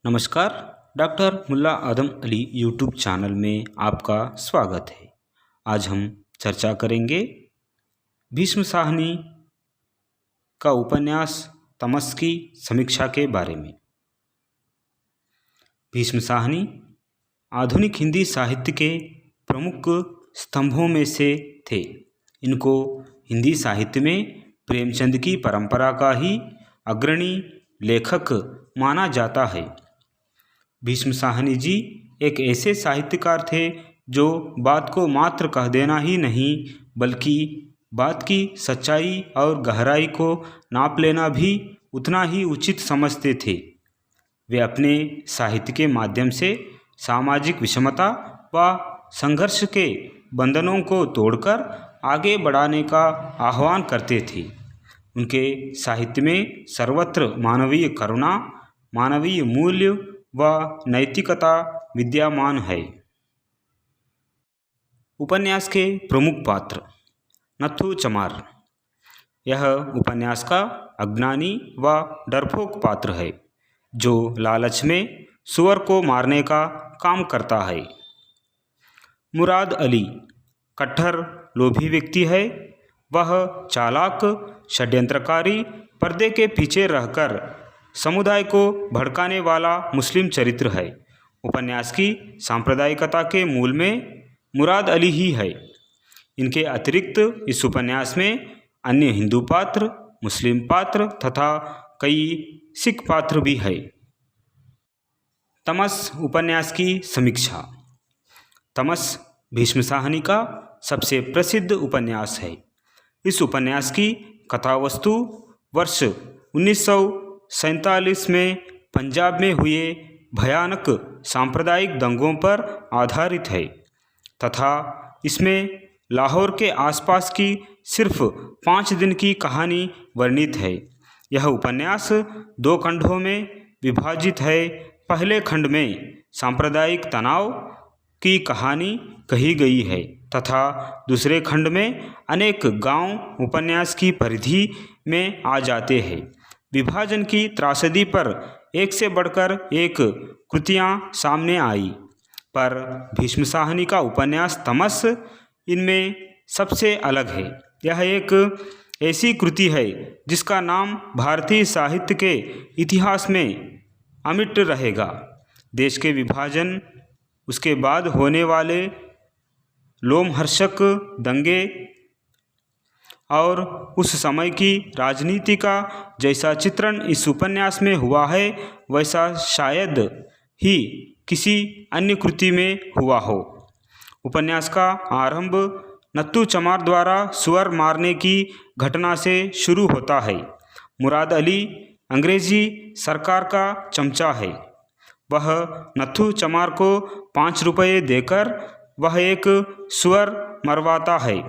नमस्कार। डॉक्टर मुल्ला आदम Ali YouTube channel में आपका स्वागत है। आज हम चर्चा करेंगे भीष्म साहनी का उपन्यास तमस की समीक्षा के बारे में। भीष्म साहनी आधुनिक हिंदी साहित्य के प्रमुख स्तंभों में से थे। इनको हिंदी साहित्य में प्रेमचंद की परंपरा का ही अग्रणी लेखक माना जाता है। भीष्म साहनी जी एक ऐसे साहित्यकार थे जो बात को मात्र कह देना ही नहीं बल्कि बात की सच्चाई और गहराई को नाप लेना भी उतना ही उचित समझते थे। वे अपने साहित्य के माध्यम से सामाजिक विषमता व संघर्ष के बंधनों को तोड़कर आगे बढ़ाने का आह्वान करते थे। उनके साहित्य में सर्वत्र मानवीय करुणा, मानवीय मूल्य व नैतिकता विद्यमान है। उपन्यास के प्रमुख पात्र नत्थू चमार। यह उपन्यास का अज्ञानी व डरपोक पात्र है जो लालच में सुअर को मारने का काम करता है। मुराद अली कट्टर लोभी व्यक्ति है। वह चालाक षड्यंत्रकारी, पर्दे के पीछे रहकर समुदाय को भड़काने वाला मुस्लिम चरित्र है। उपन्यास की सांप्रदायिकता के मूल में मुराद अली ही है। इनके अतिरिक्त इस उपन्यास में अन्य हिंदू पात्र, मुस्लिम पात्र तथा कई सिख पात्र भी है। तमस उपन्यास की समीक्षा। तमस भीष्म साहनी का सबसे प्रसिद्ध उपन्यास है। इस उपन्यास की कथावस्तु वर्ष 1947 में पंजाब में हुए भयानक सांप्रदायिक दंगों पर आधारित है तथा इसमें लाहौर के आसपास की सिर्फ 5 दिन की कहानी वर्णित है। यह उपन्यास 2 खंडों में विभाजित है। पहले खंड में सांप्रदायिक तनाव की कहानी कही गई है तथा दूसरे खंड में अनेक गांव उपन्यास की परिधि में आ जाते हैं। विभाजन की त्रासदी पर एक से बढ़कर एक कृतियाँ सामने आई, पर भीष्म साहनी का उपन्यास तमस इनमें सबसे अलग है। यह एक ऐसी कृति है जिसका नाम भारतीय साहित्य के इतिहास में अमिट रहेगा। देश के विभाजन, उसके बाद होने वाले लोमहर्षक दंगे और उस समय की राजनीति का जैसा चित्रण इस उपन्यास में हुआ है वैसा शायद ही किसी अन्य कृति में हुआ हो। उपन्यास का आरंभ नत्थू चमार द्वारा सुअर मारने की घटना से शुरू होता है। मुराद अली अंग्रेजी सरकार का चमचा है। वह नत्थू चमार को 5 रुपये देकर वह एक सुअर मरवाता है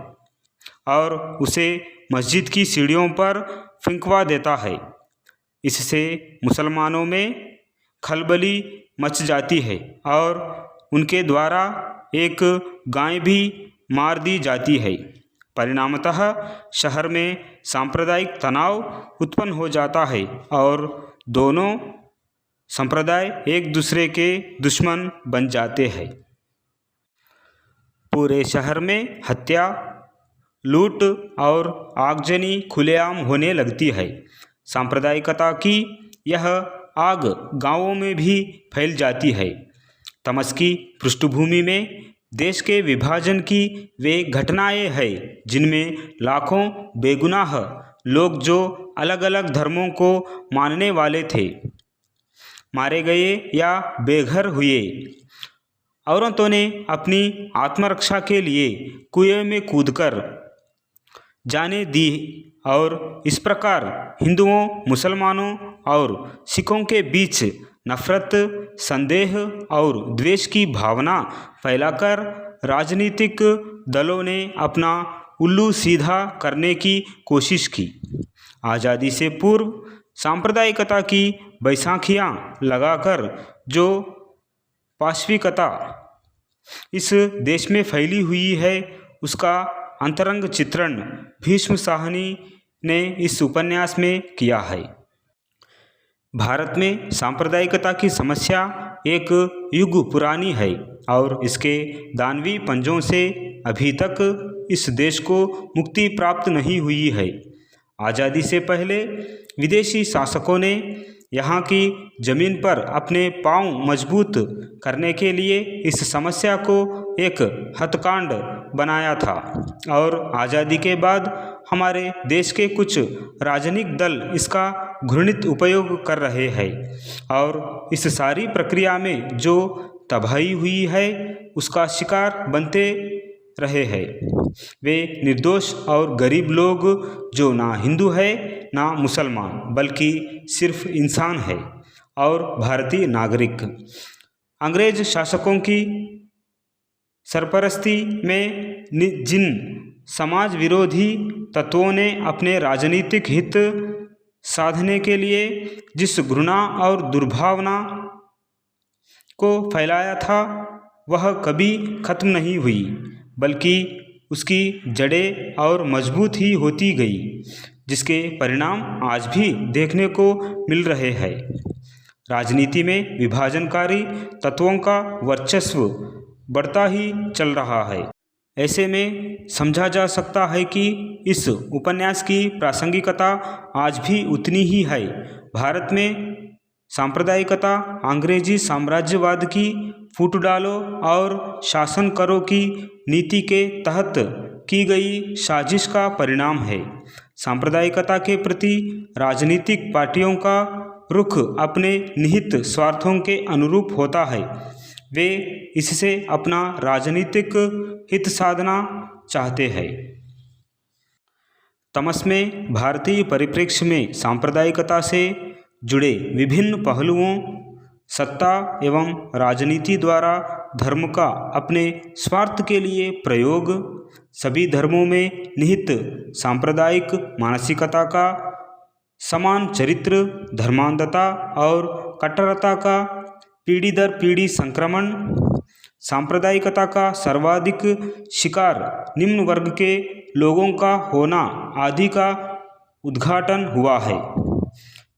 और उसे मस्जिद की सीढ़ियों पर फेंकवा देता है। इससे मुसलमानों में खलबली मच जाती है और उनके द्वारा एक गाय भी मार दी जाती है। परिणामतः शहर में सांप्रदायिक तनाव उत्पन्न हो जाता है और दोनों संप्रदाय एक दूसरे के दुश्मन बन जाते हैं। पूरे शहर में हत्या, लूट और आगजनी खुलेआम होने लगती है। सांप्रदायिकता की यह आग गांवों में भी फैल जाती है। तमस की पृष्ठभूमि में देश के विभाजन की वे घटनाएं हैं जिनमें लाखों बेगुनाह लोग जो अलग अलग धर्मों को मानने वाले थे मारे गए या बेघर हुए। औरतों ने अपनी आत्मरक्षा के लिए कुएं में कूदकर जाने दी और इस प्रकार हिंदुओं, मुसलमानों और सिखों के बीच नफरत, संदेह और द्वेष की भावना फैलाकर राजनीतिक दलों ने अपना उल्लू सीधा करने की कोशिश की। आज़ादी से पूर्व सांप्रदायिकता की बैसाखियाँ लगाकर जो पाशविकता इस देश में फैली हुई है उसका अंतरंग चित्रण भीष्म साहनी ने इस उपन्यास में किया है। भारत में सांप्रदायिकता की समस्या एक युग पुरानी है और इसके दानवी पंजों से अभी तक इस देश को मुक्ति प्राप्त नहीं हुई है। आज़ादी से पहले विदेशी शासकों ने यहाँ की ज़मीन पर अपने पांव मजबूत करने के लिए इस समस्या को एक हथकांड बनाया था और आज़ादी के बाद हमारे देश के कुछ राजनीतिक दल इसका घृणित उपयोग कर रहे हैं और इस सारी प्रक्रिया में जो तबाही हुई है उसका शिकार बनते रहे हैं। वे निर्दोष और गरीब लोग जो ना हिंदू है ना मुसलमान बल्कि सिर्फ इंसान है और भारतीय नागरिक अंग्रेज शासकों की सरपरस्ती में जिन समाज विरोधी तत्वों ने अपने राजनीतिक हित साधने के लिए जिस घृणा और दुर्भावना को फैलाया था वह कभी खत्म नहीं हुई बल्कि उसकी जड़ें और मजबूत ही होती गई, जिसके परिणाम आज भी देखने को मिल रहे हैं। राजनीति में विभाजनकारी तत्वों का वर्चस्व बढ़ता ही चल रहा है। ऐसे में समझा जा सकता है कि इस उपन्यास की प्रासंगिकता आज भी उतनी ही है। भारत में सांप्रदायिकता अंग्रेजी साम्राज्यवाद की फूट डालो और शासन करो की नीति के तहत की गई साजिश का परिणाम है। सांप्रदायिकता के प्रति राजनीतिक पार्टियों का रुख अपने निहित स्वार्थों के अनुरूप होता है। वे इससे अपना राजनीतिक हित साधना चाहते हैं। तमस में भारतीय परिप्रेक्ष्य में सांप्रदायिकता से जुड़े विभिन्न पहलुओं, सत्ता एवं राजनीति द्वारा धर्म का अपने स्वार्थ के लिए प्रयोग, सभी धर्मों में निहित सांप्रदायिक मानसिकता का समान चरित्र, धर्मांधता और कट्टरता का पीढ़ी दर पीढ़ी संक्रमण, सांप्रदायिकता का सर्वाधिक शिकार निम्न वर्ग के लोगों का होना आदि का उद्घाटन हुआ है।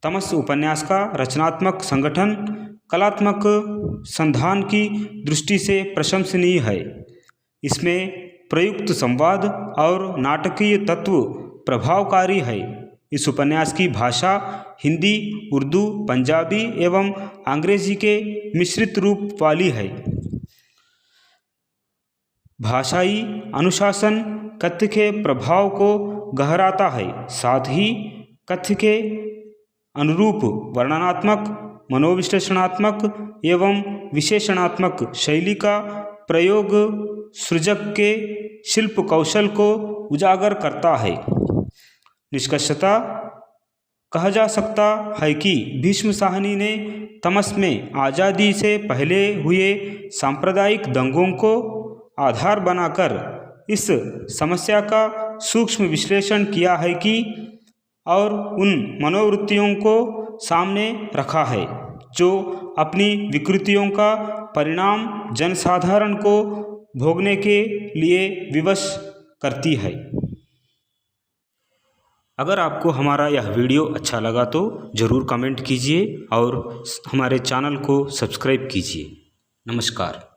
तमस उपन्यास का रचनात्मक संगठन कलात्मक संधान की दृष्टि से प्रशंसनीय है। इसमें प्रयुक्त संवाद और नाटकीय तत्व प्रभावकारी है। इस उपन्यास की भाषा हिंदी, उर्दू, पंजाबी एवं अंग्रेजी के मिश्रित रूप वाली है। भाषाई अनुशासन कथ्य के प्रभाव को गहराता है, साथ ही कथ्य के अनुरूप वर्णनात्मक, मनोविश्लेषणात्मक एवं विशेषणात्मक शैली का प्रयोग सृजक के शिल्प कौशल को उजागर करता है। निष्कर्षतः कहा जा सकता है कि भीष्म साहनी ने तमस में आज़ादी से पहले हुए सांप्रदायिक दंगों को आधार बनाकर इस समस्या का सूक्ष्म विश्लेषण किया है कि और उन मनोवृत्तियों को सामने रखा है जो अपनी विकृतियों का परिणाम जनसाधारण को भोगने के लिए विवश करती है। अगर आपको हमारा यह वीडियो अच्छा लगा तो ज़रूर कमेंट कीजिए और हमारे चैनल को सब्सक्राइब कीजिए। नमस्कार।